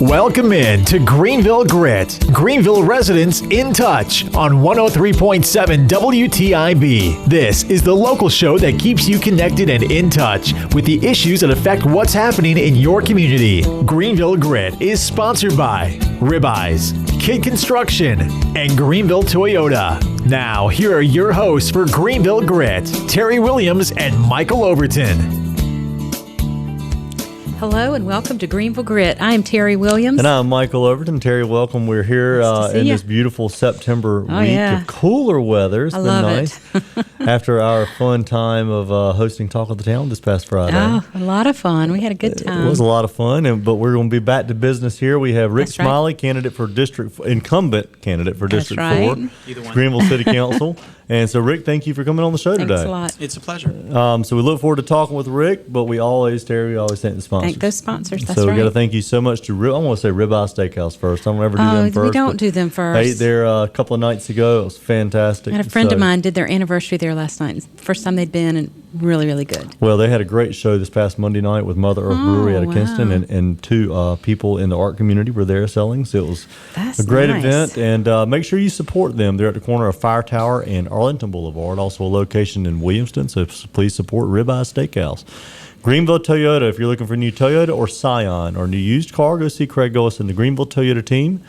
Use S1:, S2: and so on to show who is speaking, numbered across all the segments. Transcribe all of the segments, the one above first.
S1: Welcome in to Greenville Grit, Greenville residents in touch on 103.7 WTIB. This is the local show that keeps you connected and in touch with the issues that affect what's happening in your community. Greenville Grit is sponsored by Ribeyes, Kid Construction, and Greenville Toyota. Now, here are your hosts for Greenville Grit, Terry Williams and Michael Overton.
S2: Hello and welcome to Greenville Grit. I am Terry Williams.
S3: And I'm Michael Overton. Terry, welcome. We're here in this beautiful September week of cooler weather. It's been nice. After our fun time of hosting Talk of the Town this past Friday.
S2: Oh, a lot of fun. We had a good time.
S3: It was a lot of fun, but we're going to be back to business here. We have Rick Smiley, incumbent candidate for District 4, Greenville City Council. And so, Rick, thank you for coming on the show today.
S2: Thanks a lot.
S4: It's a pleasure.
S3: So we look forward to talking with Rick, but we always thank the sponsors.
S2: Thank those sponsors. That's
S3: so
S2: right.
S3: We got to thank you so much to I want to say Ribeye Steakhouse first. I don't ever do them first.
S2: We don't do them first.
S3: I ate there a couple of nights ago. It was fantastic.
S2: I had a friend of mine did their anniversary there last night. First time they'd been, and really, really good.
S3: Well, they had a great show this past Monday night with Mother Earth Brewery out of Kinston, and two people in the art community were there selling. So it was a great event, and make sure you support them. They're at the corner of Fire Tower and Arlington Boulevard, also a location in Williamston. So please support Ribeye Steakhouse. Greenville Toyota, if you're looking for a new Toyota or Scion or new used car, go see Craig Gillis and the Greenville Toyota team.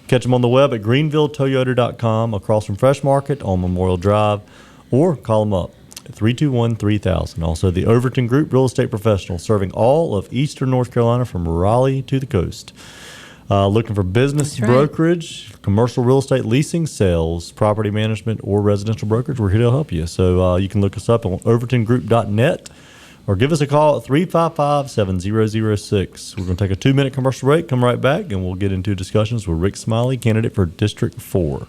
S3: Catch them on the web at greenvilletoyota.com, across from Fresh Market on Memorial Drive, or call them up at 321-3000. Also, the Overton Group Real Estate Professionals, serving all of eastern North Carolina from Raleigh to the coast. Looking for business brokerage, commercial real estate leasing, sales, property management, or residential brokerage, we're here to help you. So you can look us up on overtongroup.net or give us a call at 355-7006. We're going to take a 2-minute commercial break, come right back, and we'll get into discussions with Rick Smiley, candidate for District 4.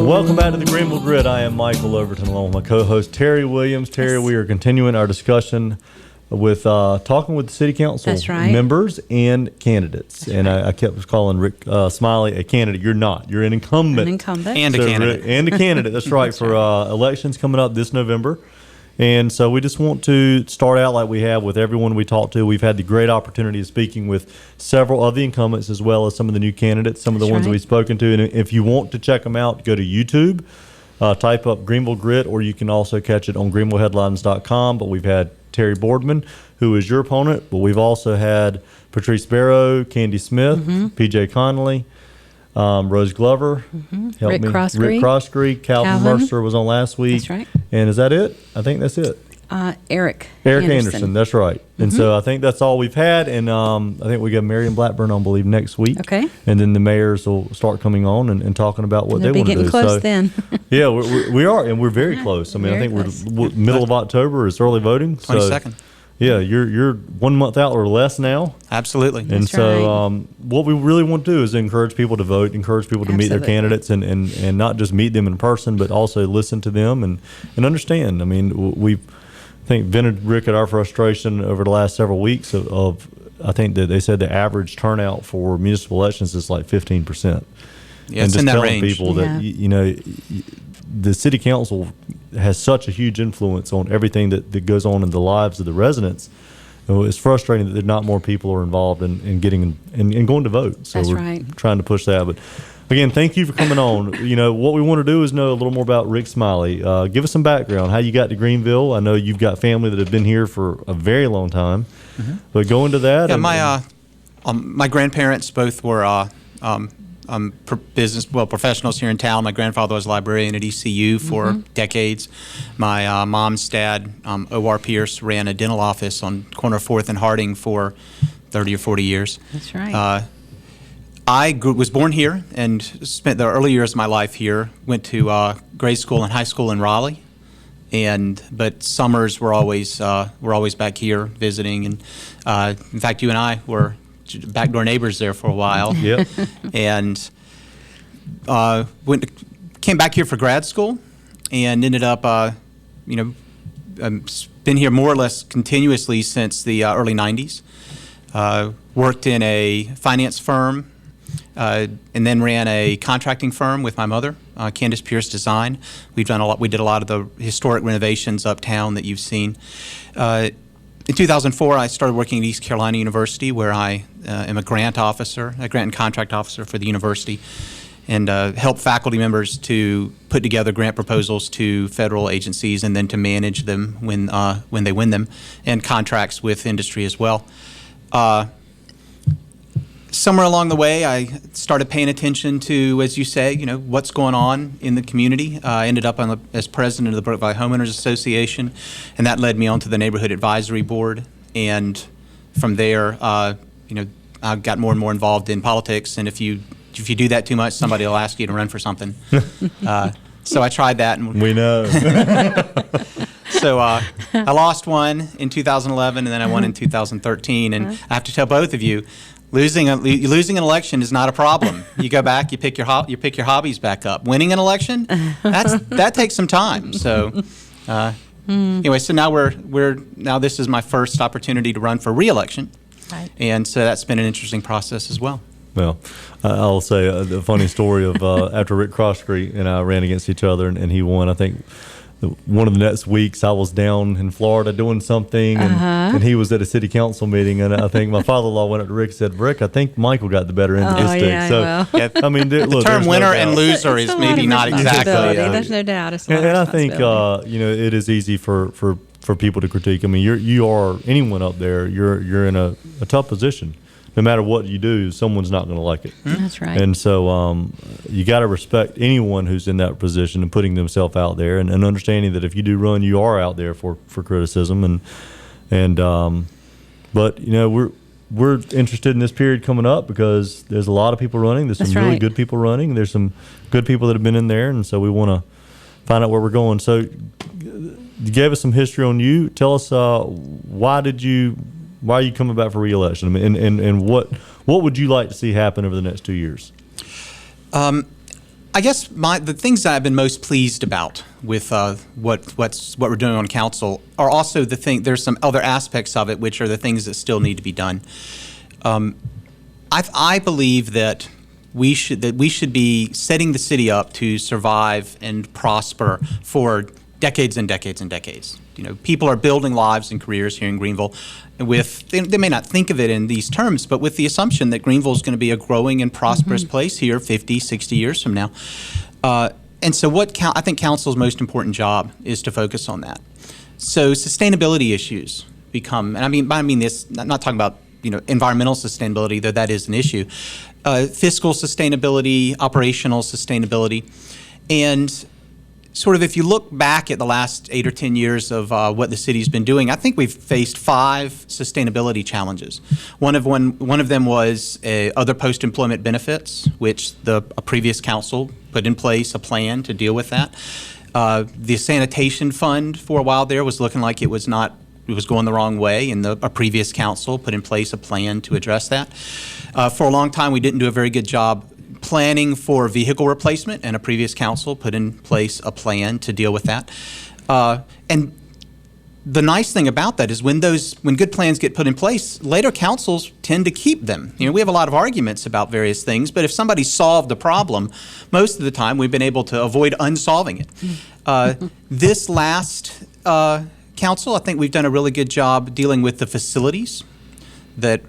S3: Welcome back to the Greenville Grit. I am Michael Overton, along with my co-host Terry Williams. Terry, we are continuing our discussion with talking with the city council members and candidates. And I kept calling Rick Smiley a candidate. You're not. You're an incumbent.
S4: And a candidate.
S3: And a candidate. That's right. For elections coming up this November. And so we just want to start out like we have with everyone we talked to. We've had the great opportunity of speaking with several of the incumbents as well as some of the new candidates, some of the ones that we've spoken to. And if you want to check them out, go to YouTube, type up Greenville Grit, or you can also catch it on greenvilleheadlines.com. But we've had Terry Boardman, who is your opponent, but we've also had Patrice Barrow, Candy Smith, PJ Connolly, Rose Glover,
S2: Rick
S3: Crosscree, Calvin Mercer was on last week.
S2: That's right.
S3: And is that it? I think that's it.
S2: Eric
S3: Anderson, that's right. And so I think that's all we've had. And I think we got Marion Blackburn on, I believe, next week.
S2: Okay.
S3: And then the mayors will start coming on and talking about what they want to do.
S2: They'll be getting close then.
S3: Yeah, we are, and we're very close. I mean, I think we're middle of October is early voting.
S4: 22nd.
S3: Yeah, you're 1 month out or less now.
S4: Absolutely.
S3: And so what we really want to do is encourage people to vote, encourage people to meet their candidates, and not just meet them in person, but also listen to them and understand. I mean, we've vented, Rick, at our frustration over the last several weeks of I think that they said the average turnout for municipal elections is like 15%.
S4: Yeah, it's in that range.
S3: People that, the city council has such a huge influence on everything that goes on in the lives of the residents. It's frustrating that not more people are involved in getting and going to vote. So we're trying to push that. But again, thank you for coming on. What we want to do is know a little more about Rick Smiley. Give us some background, how you got to Greenville. I know you've got family that have been here for a very long time. But go into that.
S4: Yeah, my grandparents both were professionals here in town. My grandfather was a librarian at ECU for decades. My mom's dad, O.R. Pierce, ran a dental office on corner 4th and Harding for 30 or 40 years.
S2: That's right.
S4: I was born here and spent the early years of my life here. Went to grade school and high school in Raleigh, but summers were always back here visiting. And in fact, you and I were backdoor neighbors there for a while.
S3: Yep.
S4: And came back here for grad school and ended up, been here more or less continuously since the early 90s. Worked in a finance firm and then ran a contracting firm with my mother Candace Pierce Design. We did a lot of the historic renovations uptown that you've seen. In 2004, I started working at East Carolina University, where I am a grant and contract officer for the university, and help faculty members to put together grant proposals to federal agencies and then to manage them when they win them, and contracts with industry as well. Somewhere along the way, I started paying attention to, as you say, what's going on in the community. I ended up as president of the Brook Valley Homeowners Association, and that led me onto the Neighborhood Advisory Board. And from there, I got more and more involved in politics. And if you do that too much, somebody will ask you to run for something. So I tried that. And
S3: we know.
S4: So I lost one in 2011, and then I won in 2013. And I have to tell both of you, losing an election is not a problem. You go back, you pick your hobbies back up. Winning an election, that takes some time. So anyway, so now this is my first opportunity to run for re-election, right. And so that's been an interesting process as well.
S3: Well, I'll say the funny story of after Rick Crosscrete and I ran against each other, and he won. I think one of the next weeks I was down in Florida doing something, and he was at a city council meeting, and I think my father-in-law went up to Rick and said, "Rick, I think Michael got the better end of this thing." So, I mean,
S4: the term winner and loser is maybe not exactly.
S2: There's no doubt. It's a lot
S3: and
S2: of
S3: I think it is easy for people to critique. I mean, you are anyone up there. You're in a tough position. No matter what you do, someone's not going to like it.
S2: That's right.
S3: And so you got to respect anyone who's in that position and putting themselves out there, and understanding that if you do run, you are out there for criticism. But we're interested in this period coming up because there's a lot of people running. There's some really good people running. There's some good people that have been in there, and so we want to find out where we're going. So you gave us some history on you. Tell us why are you coming back for re-election? I mean, and what would you like to see happen over the next 2 years?
S4: I guess the things that I've been most pleased about with what we're doing on council are also there's some other aspects of it which are the things that still need to be done. I believe that we should be setting the city up to survive and prosper for decades and decades and decades. People are building lives and careers here in Greenville they may not think of it in these terms, but with the assumption that Greenville is going to be a growing and prosperous place here 50, 60 years from now. And so I think council's most important job is to focus on that. So sustainability issues become, and I mean this, I'm not talking about environmental sustainability, though that is an issue, fiscal sustainability, operational sustainability, and sort of if you look back at the last 8 or 10 years of what the city's been doing, I think we've faced 5 sustainability challenges. One of them was other post-employment benefits, which a previous council put in place a plan to deal with that. The sanitation fund for a while there was looking like it was going the wrong way, and a previous council put in place a plan to address that. For a long time, we didn't do a very good job planning for vehicle replacement, and a previous council put in place a plan to deal with that. And the nice thing about that is when good plans get put in place, later councils tend to keep them. We have a lot of arguments about various things, but if somebody solved the problem, most of the time we've been able to avoid unsolving it. This last council, I think we've done a really good job dealing with the facilities that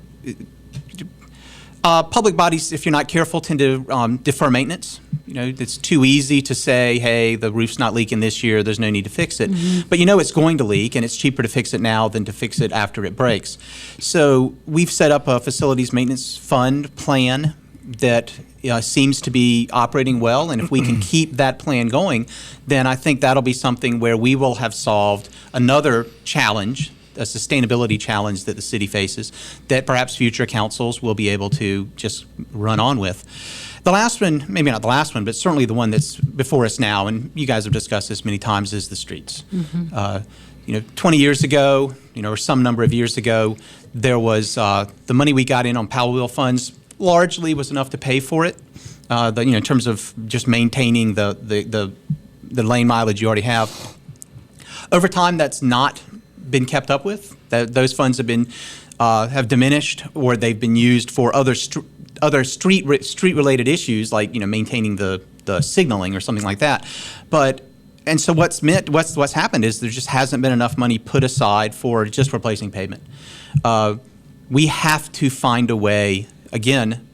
S4: public bodies, if you're not careful, tend to defer maintenance. It's too easy to say, hey, the roof's not leaking this year, there's no need to fix it. But it's going to leak, and it's cheaper to fix it now than to fix it after it breaks. So we've set up a facilities maintenance fund plan that seems to be operating well, and if we can keep that plan going, then I think that'll be something where we will have solved another challenge, a sustainability challenge that the city faces, that perhaps future councils will be able to just run on with. The last one, maybe not the last one, but certainly the one that's before us now, and you guys have discussed this many times, is the streets. 20 years ago, or some number of years ago, there was the money we got in on Powell Wheel funds largely was enough to pay for it. In terms of just maintaining the lane mileage you already have. Over time, that's not been kept up with. Those funds have diminished, or they've been used for other street related issues, like maintaining the the signaling or something like that. And so what's happened is there just hasn't been enough money put aside for just replacing pavement. We have to find a way, again,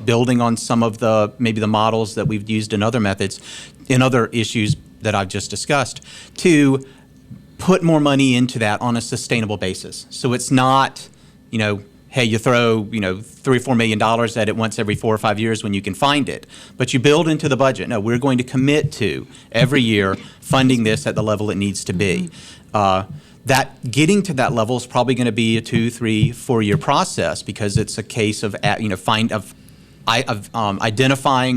S4: building on some of maybe the models that we've used in other methods, in other issues that I've just discussed, to put more money into that on a sustainable basis. So it's not, hey, you throw, $3 or $4 million at it once every 4 or 5 years when you can find it. But you build into the budget. No, we're going to commit to every year funding this at the level it needs to be. That getting to that level is probably going to be a 2, 3, 4 year process, because it's a case of identifying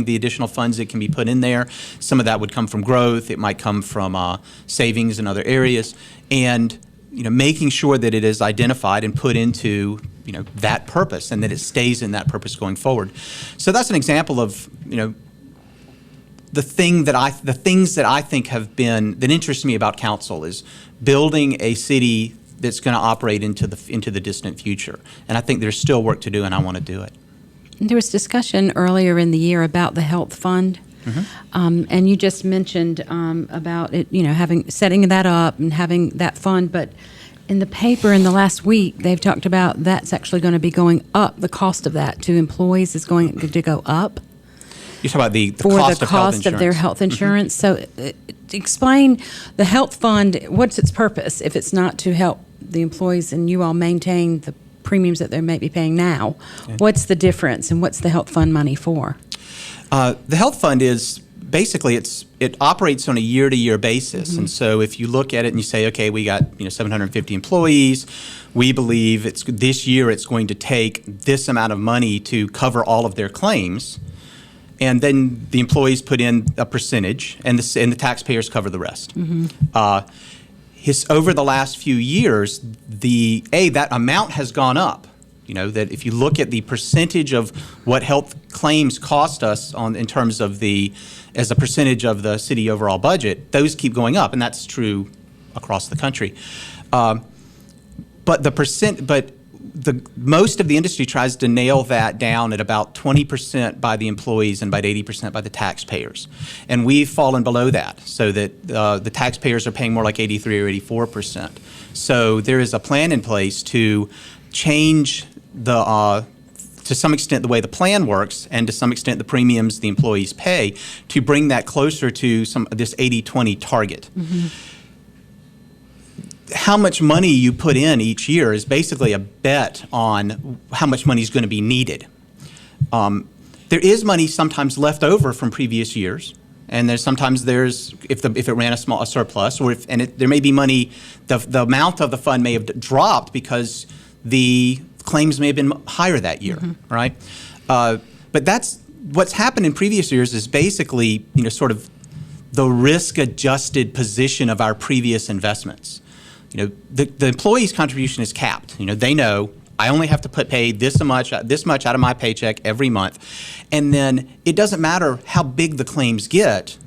S4: the additional funds that can be put in there. Some of that would come from growth. It might come from savings in other areas, and making sure that it is identified and put into that purpose, and that it stays in that purpose going forward. So that's an example of the things that I think that interest me about council is building a city that's going to operate into the distant future. And I think there's still work to do, and I want to do it.
S2: There was discussion earlier in the year about the health fund, and you just mentioned about it, setting that up and having that fund. But in the paper in the last week, they've talked about that's actually going to be going up. The cost of that to employees is going to go up.
S4: You're talking about the
S2: cost of their health insurance. So explain the health fund. What's its purpose if it's not to help the employees and you all maintain the premiums that they may be paying now? Okay. What's the difference, and what's the health fund money for?
S4: The health fund is basically it operates on a year-to-year basis. And so if you look at it and you say, okay, we got 750 employees, we believe this year it's going to take this amount of money to cover all of their claims. And then the employees put in a percentage, and the taxpayers cover the rest. Over the last few years, that amount has gone up. That if you look at the percentage of what health claims cost us in terms of as a percentage of the city overall budget, those keep going up, and that's true across the country. Most of the industry tries to nail that down at about 20% by the employees and about 80% by the taxpayers. And we've fallen below that, so that the taxpayers are paying more like 83 or 84%. So there is a plan in place to change to some extent the way the plan works, and to some extent the premiums the employees pay, to bring that closer to this 80-20 target. How much money you put in each year is basically a bet on how much money is going to be needed. There is money sometimes left over from previous years, and if it ran a surplus, or there may be money, the amount of the fund may have dropped because the claims may have been higher that year, right? But that's what's happened in previous years is basically sort of the risk-adjusted position of our previous investments. The employee's contribution is capped. They know I only have to pay this much out of my paycheck every month, and then it doesn't matter how big the claims get.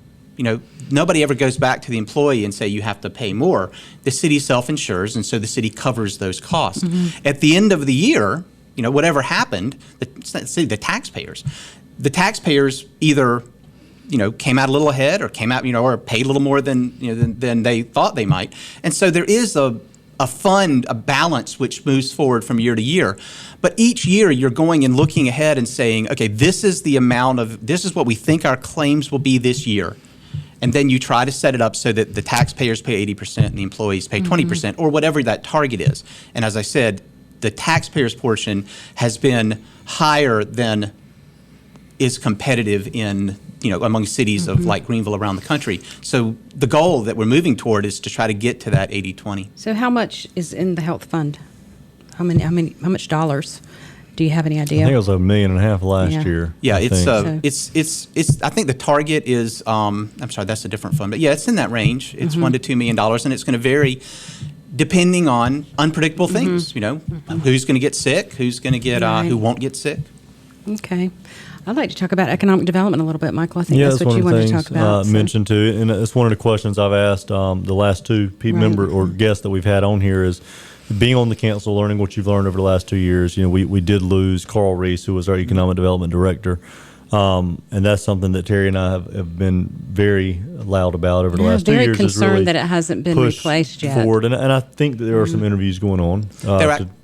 S4: Nobody ever goes back to the employee and say you have to pay more. The city self-insures, and so the city covers those costs. At the end of the year, whatever happened, the taxpayers either came out a little ahead, or came out, or paid a little more than they thought they might. And so there is a balance which moves forward from year to year. But each year you're going and looking ahead and saying, okay, this is what we think our claims will be this year. And then you try to set it up so that the taxpayers pay 80% and the employees pay 20%, or whatever that target is. And as I said, the taxpayers' portion has been higher than is competitive among cities of like Greenville around the country. So the goal that we're moving toward is to try to get to that 80-20.
S2: So how much is in the health fund? How much dollars? Do you have any idea?
S3: I think it was $1.5 million last year.
S4: Yeah, it's. I think the target is. I'm sorry, that's a different fund, but yeah, it's in that range. It's $1 to $2 million, and it's going to vary depending on unpredictable things. Who's going to get sick? Who's going to get? Who won't get sick?
S2: Okay. I'd like to talk about economic development a little bit, Michael. I think that's what you wanted to talk about.
S3: Mentioned too, and it's one of the questions I've asked the last two member or guests that we've had on here is being on the council, learning what you've learned over the last 2 years. We did lose Carl Reese, who was our economic development director. And that's something that Terry and I have been very loud about over the last 2
S2: very
S3: years.
S2: concerned
S3: is really
S2: that it hasn't been
S3: pushed
S2: replaced yet.
S3: forward. And I think that there are some interviews going on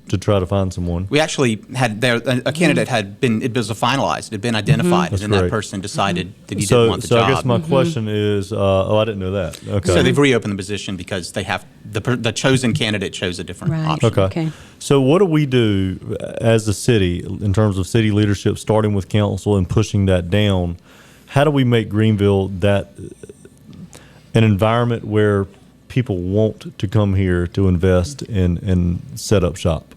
S3: to try to find someone.
S4: We actually had there a candidate had been it was finalized, it had been identified,
S3: That's
S4: and then that
S3: correct.
S4: person decided that he didn't want the
S3: so
S4: job.
S3: I guess my question is, I didn't know that. Okay.
S4: So they've reopened the position because they have the chosen candidate chose a different
S2: Right.
S4: option.
S3: Okay. So what do we do as a city in terms of city leadership, starting with council and pushing that down? How do we make Greenville an environment where people want to come here to invest and set up shop?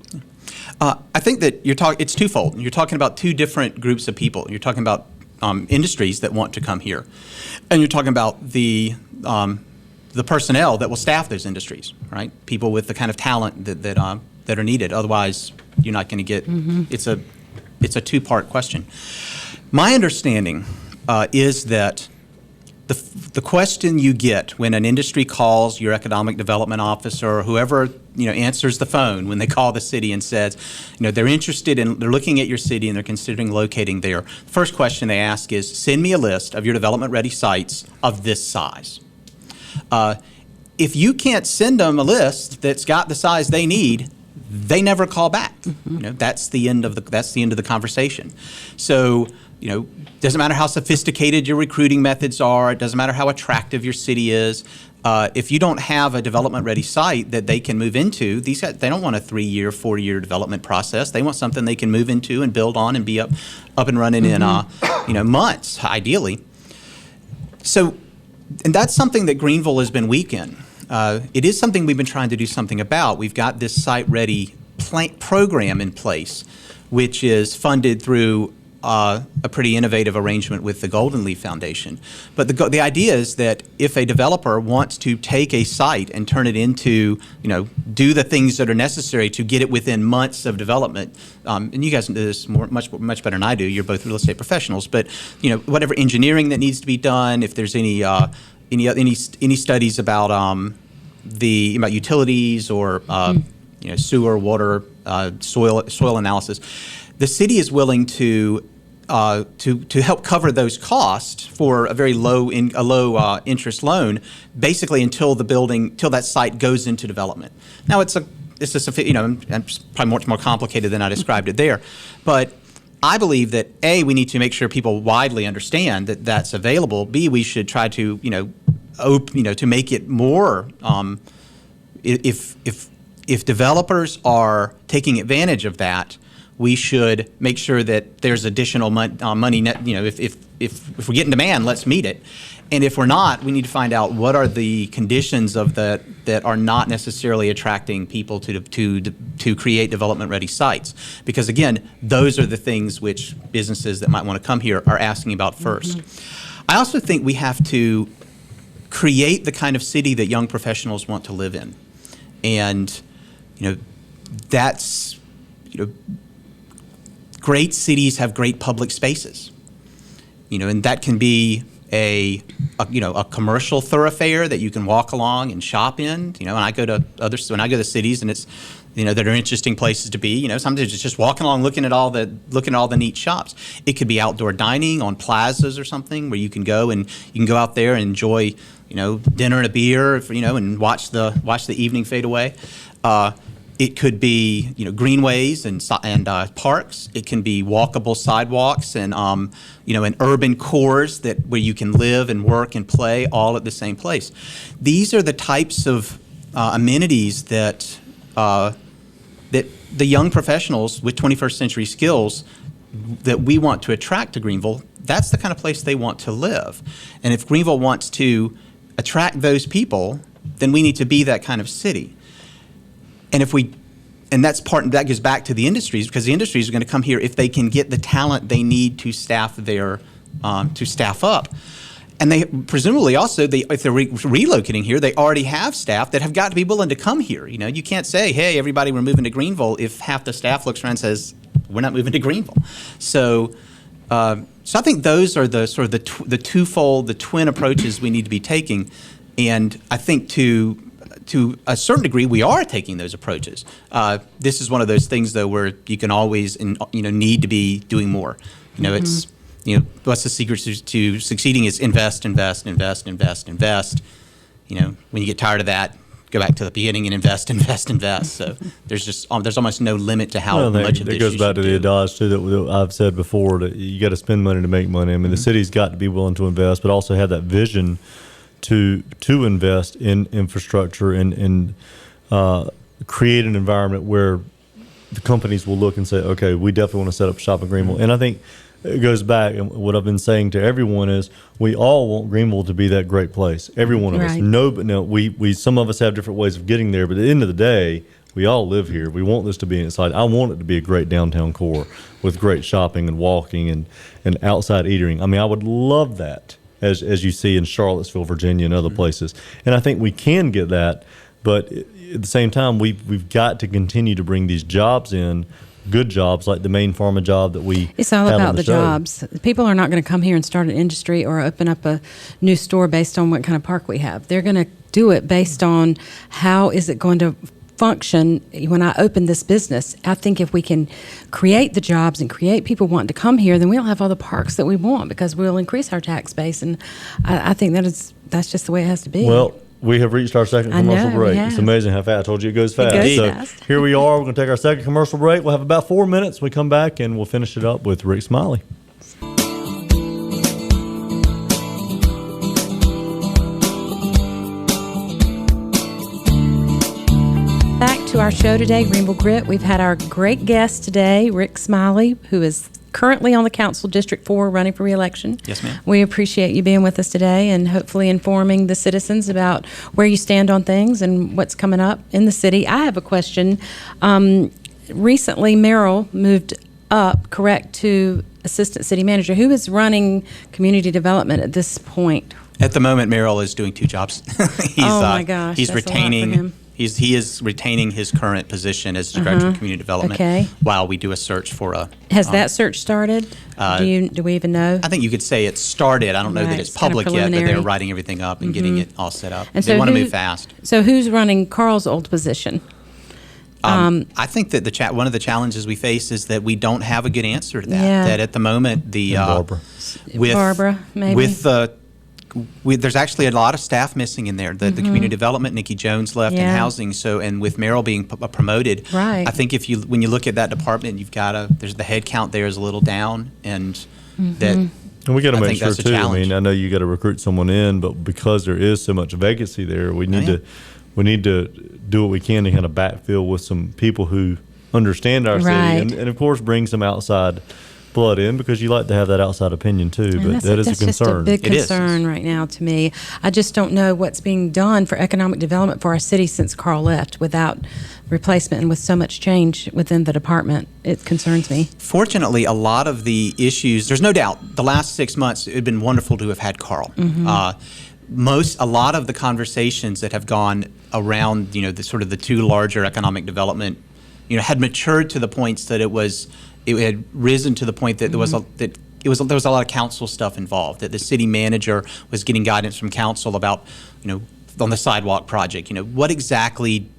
S4: I think that it's twofold. You're talking about two different groups of people. You're talking about industries that want to come here, and you're talking about the personnel that will staff those industries, right? People with the kind of talent that are needed. Otherwise, you're not going to get. It's a two-part question. My understanding is that the question you get when an industry calls your economic development officer or whoever answers the phone when they call the city and says they're looking at your city and they're considering locating there. The first question they ask is, send me a list of your development ready sites of this size. If you can't send them a list that's got the size they need, they never call back. That's the end of the conversation. So doesn't matter how sophisticated your recruiting methods are. It doesn't matter how attractive your city is. If you don't have a development-ready site that they can move into, these guys, they don't want a 3-year, 4-year development process. They want something they can move into and build on and be up and running in months, ideally. So, and that's something that Greenville has been weak in. It is something we've been trying to do something about. We've got this site-ready program in place, which is funded through a pretty innovative arrangement with the Golden Leaf Foundation. But the idea is that if a developer wants to take a site and turn it into, do the things that are necessary to get it within months of development, and you guys know this much better than I do. You're both real estate professionals, but whatever engineering that needs to be done, if there's any studies about about utilities or sewer, water, soil analysis, the city is willing to help cover those costs for a very low interest loan, basically until that site goes into development. Now it's probably much more complicated than I described it there, but I believe that A, we need to make sure people widely understand that that's available. B, we should try to to make it more. If developers are taking advantage of that, we should make sure that there's additional money. If we're getting demand, let's meet it. And if we're not, we need to find out what are the conditions of that are not necessarily attracting people to create development-ready sites. Because again, those are the things which businesses that might want to come here are asking about first. I also think we have to create the kind of city that young professionals want to live in, and that's great cities have great public spaces, and that can be a commercial thoroughfare that you can walk along and shop in. When I go to cities and it's that are interesting places to be. Sometimes it's just walking along, looking at all the neat shops. It could be outdoor dining on plazas or something where you can go out there and enjoy dinner and a beer, and watch the evening fade away. It could be greenways and parks. It can be walkable sidewalks and and urban cores where you can live and work and play all at the same place. These are the types of amenities that the young professionals with 21st century skills that we want to attract to Greenville. That's the kind of place they want to live. And if Greenville wants to attract those people, then we need to be that kind of city. And that goes back to the industries, because the industries are going to come here if they can get the talent they need to staff up. And they presumably also, if they're relocating here, they already have staff that have got to be willing to come here. You can't say, hey, everybody, we're moving to Greenville, if half the staff looks around and says, we're not moving to Greenville. So I think those are the sort of the twofold, the twin approaches we need to be taking. And I think to a certain degree, we are taking those approaches. This is one of those things, though, where you can always need to be doing more. It's what's the secret to succeeding is invest, invest, invest, invest, invest. When you get tired of that, go back to the beginning and invest, invest, invest. So there's almost no limit to how much of this.
S3: It goes back to the adage too that I've said before, that you got to spend money to make money. I mean, the city's got to be willing to invest, but also have that vision to invest in infrastructure and create an environment where the companies will look and say, okay, we definitely want to set up shop in Greenville. And I think it goes back, and what I've been saying to everyone is we all want Greenville to be that great place. Every one of us. We some of us have different ways of getting there, but at the end of the day, we all live here. We want this to be inside. I want it to be a great downtown core with great shopping and walking and outside eating. I mean, I would love that as you see in Charlottesville, Virginia, and other places. And I think we can get that, but at the same time, we've got to continue to bring these jobs in, good jobs like the main pharma job that we
S2: It's all
S3: have
S2: about
S3: on
S2: the
S3: show.
S2: jobs. People are not going to come here and start an industry or open up a new store based on what kind of park we have. They're going to do it based on how is it going to function when I open this business. I think if we can create the jobs and create people wanting to come here, then we'll have all the parks that we want because we'll increase our tax base. And I think that's just the way it has to be.
S3: Well, we have reached our second
S2: I know,
S3: commercial
S2: we
S3: break.
S2: have.
S3: It's amazing how fast. I told you it goes fast.
S2: goes
S3: So
S2: fast.
S3: here we are. We're going to take our second commercial break. We'll have about 4 minutes. We come back and we'll finish it up with Rick Smiley.
S2: Back to our show today, Greenville Grit. We've had our great guest today, Rick Smiley, who is currently on the council, District 4, running for re-election.
S4: Yes, ma'am.
S2: We appreciate you being with us today and hopefully informing the citizens about where you stand on things and what's coming up in the city. I have a question. Recently, Merrill moved up, correct, to Assistant City Manager. Who is running community development at this point?
S4: At the moment, Merrill is doing 2 jobs.
S2: Oh, my gosh,
S4: He's
S2: that's a lot for
S4: retaining.
S2: him.
S4: He is retaining his current position as Director of Community Development
S2: Okay.
S4: while we do a search for a.
S2: Has that search started? Do we even know?
S4: I think you could say it started. I don't know
S2: Right,
S4: that it's
S2: it's kinda
S4: public yet, but they're
S2: preliminary.
S4: writing everything up and getting it all set up.
S2: And
S4: They
S2: so
S4: want to
S2: who-
S4: move fast.
S2: So who's running Carl's old position?
S4: I think that one of the challenges we face is that we don't have a good answer to that.
S2: Yeah.
S4: That at the moment the
S3: Barbara.
S4: with
S2: Barbara, maybe?
S4: There's actually a lot of staff missing in there. The community development, Nikki Jones left, and
S2: Yeah.
S4: housing. So, and with Merrill being promoted,
S2: Right.
S4: I think when you look at that department, there's the head count there is a little down, and that.
S3: And we got to
S4: I
S3: make
S4: think
S3: sure
S4: that's a
S3: too. I
S4: challenge.
S3: mean, I know you got to recruit someone in, but because there is so much vacancy there, we need to do what we can to kind of backfill with some people who understand our
S2: Right.
S3: city, and of course bring some outside blood in, because you like to have that outside opinion too.
S2: And
S3: But that is a
S2: that's just a
S3: concern.
S2: big
S4: It is.
S2: concern right now to me. I just don't know what's being done for economic development for our city since Carl left without replacement and with so much change within the department. It concerns me.
S4: Fortunately, a lot of the issues, there's no doubt, the last 6 months, it had been wonderful to have had Carl. A lot of the conversations that have gone around, the sort of the 2 larger economic development, had matured to the points that it had risen to the point that there was a lot of council stuff involved. That the city manager was getting guidance from council about, on the sidewalk project. What exactly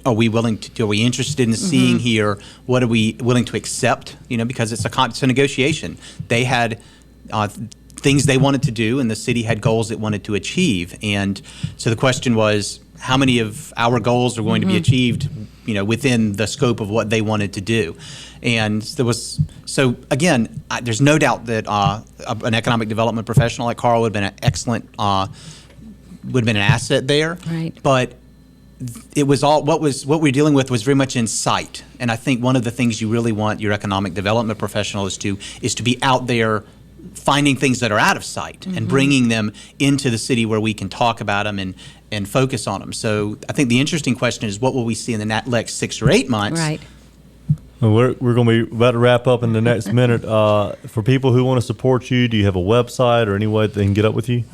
S4: are we willing to do? Are we interested in seeing here? What are we willing to accept? Because it's a negotiation. They had things they wanted to do, and the city had goals it wanted to achieve. And so the question was, how many of our goals are going to be achieved, within the scope of what they wanted to do? And there's no doubt that an economic development professional like Carl would have been an excellent, would have been an asset there.
S2: Right.
S4: But it was what we're dealing with was very much in sight. And I think one of the things you really want your economic development professional is to be out there finding things that are out of sight and bringing them into the city where we can talk about them and focus on them. So I think the interesting question is, what will we see in the next 6 or 8 months?
S2: Right.
S3: Well, we're going to be about to wrap up in the next minute. For people who want to support you, do you have a website or any way that they can get up with you?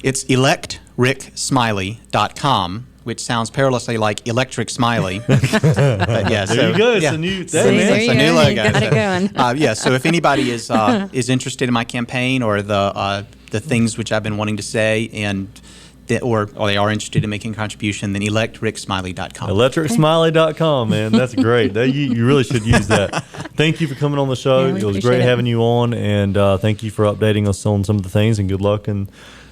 S4: It's electricksmiley.com, which sounds perilously like Electric Smiley. But yeah,
S3: There you go. It's a new.
S2: See, there
S4: it's
S2: you
S4: a new
S2: go.
S4: logo.
S2: You got it going.
S4: So if anybody is interested in my campaign or the things which I've been wanting to say, and or they are interested in making a contribution, then electricksmiley.com.
S3: Electricsmiley.com, man. That's great. You really should use that. Thank you for coming on the show.
S2: Yeah, we
S3: it was
S2: appreciate
S3: great
S2: it.
S3: having you on, and thank you for updating us on some of the things, and good luck in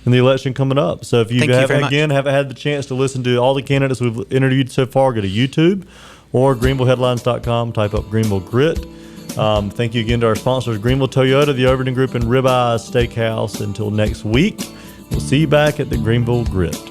S3: the election coming up. So if you,
S4: Thank you very much.
S3: haven't had the chance to listen to all the candidates we've interviewed so far, go to YouTube or greenvilleheadlines.com, type up Greenville Grit. Thank you again to our sponsors, Greenville Toyota, the Overton Group, and Ribeye Steakhouse. Until next week, we'll see you back at the Greenville Grit.